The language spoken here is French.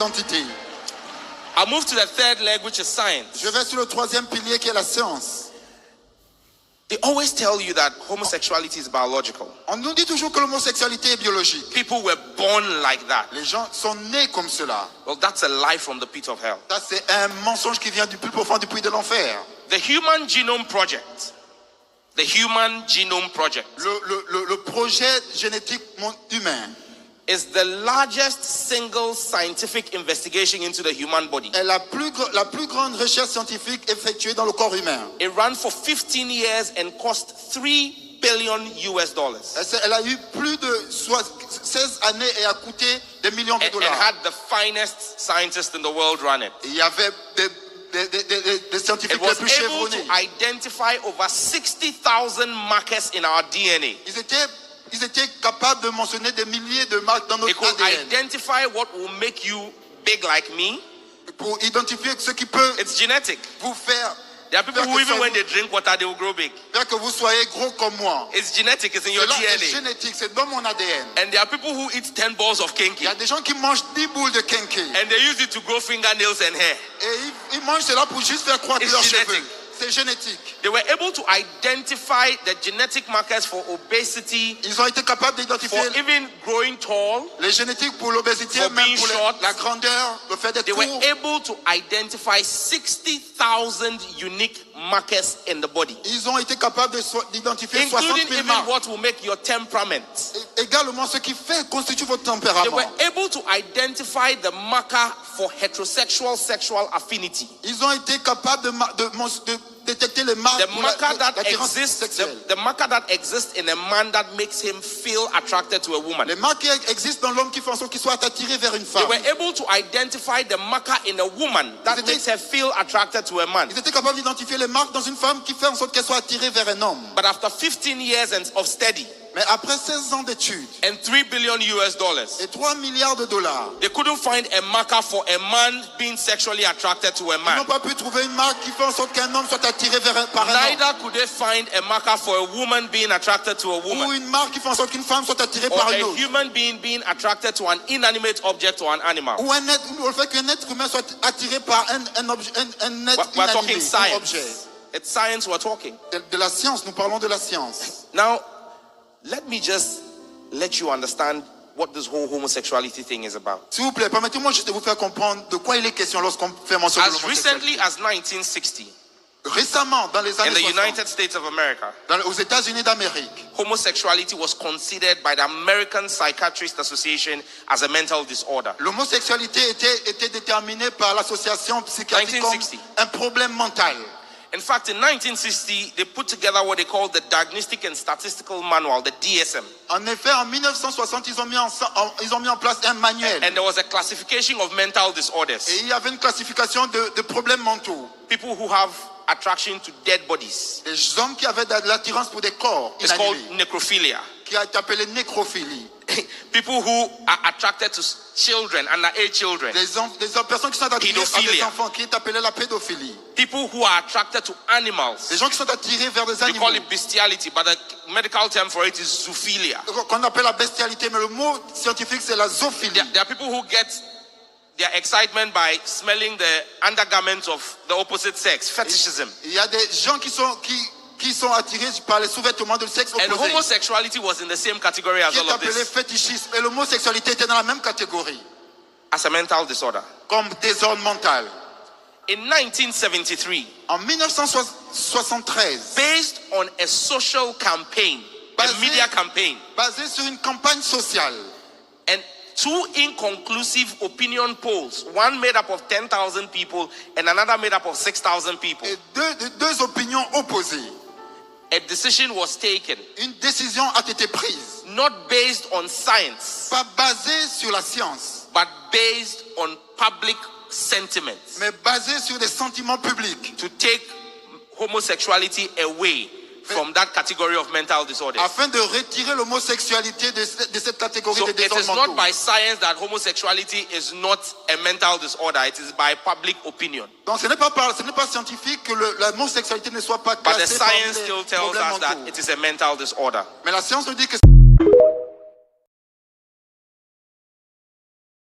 Identité. I'll move to the third leg, which is science. Je vais sur le troisième pilier qui est la science. They always tell you that homosexuality is biological. On nous dit toujours que l'homosexualité est biologique. People were born like that. Les gens sont nés comme cela. Well, that's a lie from the pit of hell. Ça, c'est un mensonge qui vient du plus profond du puits de l'enfer. The Human Genome Project. The Human Genome Project. Le projet génétique humain is the largest single scientific investigation into the human body. est la plus grande recherche scientifique effectuée dans le corps humain. It ran for 15 years and cost $3 billion. Elle a eu plus de 16 années et a coûté des millions de dollars. And had the finest scientists in the world run it. Il y avait des scientifiques les plus chevronnés. It was able to identify over 60,000 markers in our DNA. Ils étaient capables de mentionner des milliers de marques dans notre ADN. It could identify what will make you big like me. Pour identifier ce qui peut It's genetic. vous faire. There are people who even when they drink water, they will grow big. Faire que vous soyez gros comme moi. It's genetic. It's in your DNA. C'est génétique, c'est dans mon ADN. And there are people who eat 10 balls of Il kenke. y a des gens qui mangent 10 boules de kenke. And they use it to grow fingernails and hair. Et ils mangent cela pour juste faire croître leurs cheveux. C'est génétique. They were able to identify the genetic markers for obesity. Ils ont été capables d'identifier for even growing tall. Les génétiques pour l'obésité, même pour la grandeur, le fait d'être court. They were able to identify 60,000 unique markers in the body. Ils ont été capables d'identifier 60 000 including even marques. what will make your temperament. Également ce qui constitue votre tempérament. They were able to identify the marker for heterosexual sexual affinity. Ils ont été capables de détecter les marques pour l'attirance sexuelle. The marker that exists in a man that makes him feel attracted to a woman. Les marques qui existent dans l'homme qui font en sorte qu'il soit attiré vers une femme. They were able to identify the marker in a woman that makes her feel attracted to a man. Ils étaient capables d'identifier les marques dans une femme qui fait en sorte qu'elle soit attirée vers un homme. But after 15 years of study, mais après 16 ans d'études and $3 billion et 3 milliards de dollars, they couldn't find a marker for a man being sexually attracted to a man. Ils n'ont pas pu trouver une marque qui fait en sorte qu'un homme soit attiré par un homme. Neither could they find a marker for a woman being attracted to a woman. Ou une marque qui fait en sorte qu'une femme soit attirée par une autre. Or a human being attracted to an inanimate object or an animal. Ou le fait qu'un être humain soit attiré par un objet, un être inanimé, un objet. It's science we're talking. De la science, nous parlons de la science. Now, let me just let you understand what this whole homosexuality thing is about. S'il vous plaît, permettez-moi juste de vous faire comprendre de quoi il est question lorsqu'on fait mention de l'homosexualité. As recently as 1960, récemment, dans les années 60, in the United States of America, aux États-Unis d'Amérique, homosexuality was considered by the American Psychiatrist Association as a mental disorder. L'homosexualité était déterminée par l'association psychiatrique comme un problème mental. In fact, in 1960, they put together what they call the Diagnostic and Statistical Manual, the DSM. En effet, en 1960, ils ont mis en place un manuel. And there was a classification of mental disorders. Et il y avait une classification de problèmes mentaux. People who have attraction to dead bodies. Des hommes qui avaient de l'attirance pour des corps inanimés. It's called necrophilia. Qui a été appelé nécrophilie. People who are attracted to children, underage children. Des personnes qui sont attirées à des enfants, qui est appelée la pédophilie. People who are attracted to animals. Des gens qui sont attirés vers des animaux. We call it bestiality, but the medical term for it is zoophilia. Qu'on appelle la bestialité, mais le mot scientifique c'est la zoophilie. There are people who get their excitement by smelling the undergarments of the opposite sex, fetishism. Il y a des gens qui sont attirés par les sous-vêtements de sexe opposé. And homosexuality was in the same category as all of this. Qui est appelé fétichisme. Et l'homosexualité était dans la même catégorie. As a mental disorder. Comme désordre mental. In 1973. En 1973. Based on a social campaign, a media campaign. Basé sur une campagne sociale. And two inconclusive opinion polls, one made up of 10,000 people and another made up of 6,000 people. Et deux opinions opposées. A decision was taken. Une décision a été prise. Not based on science. Pas basée sur la science. But based on public sentiments. Mais basée sur des sentiments publics. To take homosexuality away from that category of mental disorders. Afin de retirer l'homosexualité de cette catégorie de désordres mentaux. So it is not by science that homosexuality is not a mental disorder. It is by public opinion. Donc ce n'est pas scientifique que l'homosexualité ne soit pas classée But the science still tells us that it is a mental disorder. Mais la science nous dit que